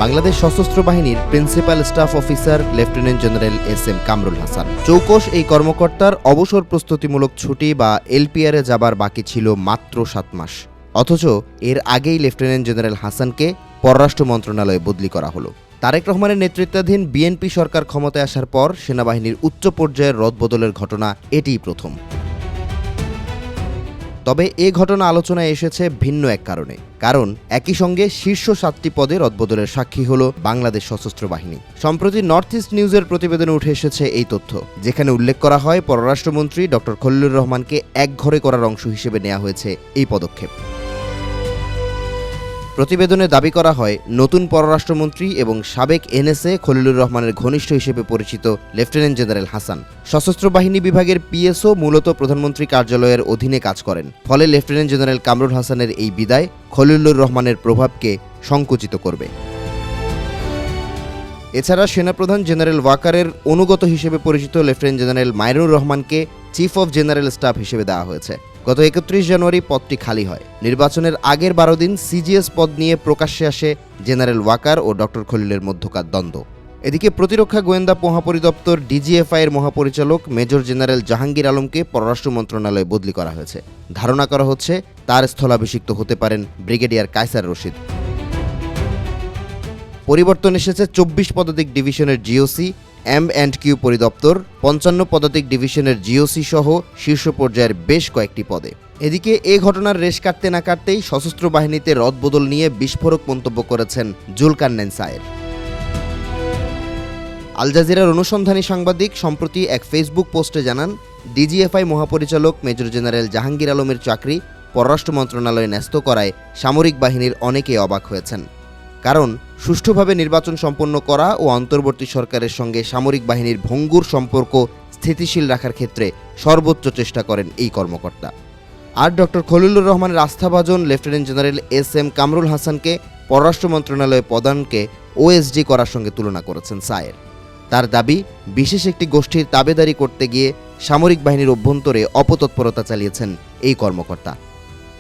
বাংলাদেশ সশস্ত্র বাহিনীর principal staff officer lieutenant general S M. Kamrul Hasan. চৌকস এই কর্মকর্তার অবসর প্রস্তুতিমূলক ছুটি বা এলপিআরে যাবার বাকি ছিল মাত্র 7 মাস। অথচ এর আগেই লেফটেন্যান্ট জেনারেল হাসানকে পররাষ্ট্র মন্ত্রণালয়ে বদলি করা হলো। তারেক রহমানের নেতৃত্বাধীন বিএনপি সরকার ক্ষমতায় আসার পর সেনাবাহিনীর উচ্চ পর্যায়ের রদবদলের ঘটনা এটিই প্রথম। তবে এ ঘটনা আলোচনায় এসেছে ভিন্ন এক কারণে। কারণ একই সঙ্গে শীর্ষ 7টি পদে রদবদলের সাক্ষী হল বাংলাদেশ সশস্ত্র বাহিনী। সম্প্রতি নর্থ ইস্ট নিউজের প্রতিবেদনে উঠে এসেছে এই তথ্য, যেখানে উল্লেখ করা হয় পররাষ্ট্রমন্ত্রী ডক্টর খলিলুর রহমানকে একঘরে করার অংশ হিসেবে নেওয়া হয়েছে এই পদক্ষেপ। প্রতিবেদনে দাবি করা হয়, নতুন পররাষ্ট্রমন্ত্রী এবং সাবেক এনএসএ খলিলুর রহমানের ঘনিষ্ঠ হিসেবে পরিচিত লেফটেন্যান্ট জেনারেল হাসান সশস্ত্র বাহিনী বিভাগের পিএসও মূলত প্রধানমন্ত্রী কার্যালয়ের অধীনে কাজ করেন। ফলে লেফটেন্যান্ট জেনারেল কামরুল হাসানের এই বিদায় খলিলুর রহমানের প্রভাবকে সংকুচিত করবে। এছাড়া সেনাপ্রধান জেনারেল ওয়াকারের অনুগত হিসেবে পরিচিত লেফটেন্যান্ট জেনারেল মাইনুর রহমানকে চিফ অফ জেনারেল স্টাফ হিসেবে দেওয়া হয়েছে। গত 31 জানুয়ারি পদটি খালি হয়। নির্বাচনের আগের 12 দিন সিজিএস পদ নিয়ে প্রকাশ্যে আসে জেনারেল ওয়াকার ও ডক্টর খলিলের মধ্যকার দ্বন্দ্ব। এদিকে প্রতিরক্ষা গোয়েন্দা মহাপরিদপ্তর ডিজিএফআই এর মহাপরিচালক মেজর জেনারেল জাহাঙ্গীর আলমকে পররাষ্ট্র মন্ত্রণালয়ে বদলি করা হয়েছে। ধারণা করা হচ্ছে তার স্থলাভিষিক্ত হতে পারেন ব্রিগেডিয়ার কায়সার রশিদ। পরিবর্তন এসেছে 24 পদাতিক ডিভিশনের জিওসি, M&Q পরিদপ্তর, 55 পদাতিক ডিভিশনের জিওসি সহ শীর্ষ পর্যায়ের বেশ কয়েকটি পদে। এদিকে এ ঘটনার রেশ কাটতে না কাটতেই সশস্ত্র বাহিনীতে রদবদল নিয়ে বিস্ফোরক মন্তব্য করেছেন জুলকারনাইন সায়ের। আল জাজিরার অনুসন্ধানী সাংবাদিক সম্প্রতি এক ফেসবুক পোস্টে জানান, ডিজিএফআই মহাপরিচালক মেজর জেনারেল জাহাঙ্গীর আলমের চাকরি পররাষ্ট্র মন্ত্রণালয়ে ন্যস্ত করায় সামরিক বাহিনীর অনেকেই অবাক হয়েছেন। কারণ সুষ্ঠুভাবে নির্বাচন সম্পন্ন করা ও অন্তর্বর্তী সরকারের সঙ্গে সামরিক বাহিনীর ভঙ্গুর সম্পর্ক স্থিতিশীল রাখার ক্ষেত্রে সর্বোচ্চ চেষ্টা করেন এই কর্মকর্তা। আর ডক্টর খলিলুর রহমানের আস্থাভাজন লেফটেন্যান্ট জেনারেল এস.এম. কামরুল হাসানকে পররাষ্ট্র মন্ত্রণালয়ে পদায়নকে ওএসডি করার সঙ্গে তুলনা করেছেন সায়ের। তার দাবি, বিশেষ একটি গোষ্ঠীর তাবেদারি করতে গিয়ে সামরিক বাহিনীর অভ্যন্তরে অপতৎপরতা চালিয়েছেন এই কর্মকর্তা।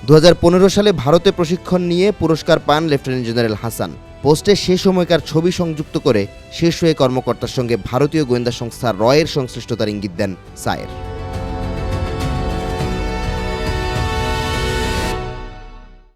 2015 সালে ভারতে প্রশিক্ষণ নিয়ে পুরস্কার পান লেফটেন্যান্ট জেনারেল হাসান। পোস্টে সে সময়কার ছবি সংযুক্ত করে শীর্ষ এই কর্মকর্তার সঙ্গে ভারতীয় গোয়েন্দা সংস্থা রয়ের সংশ্লিষ্টতার ইঙ্গিত দেন সায়ের।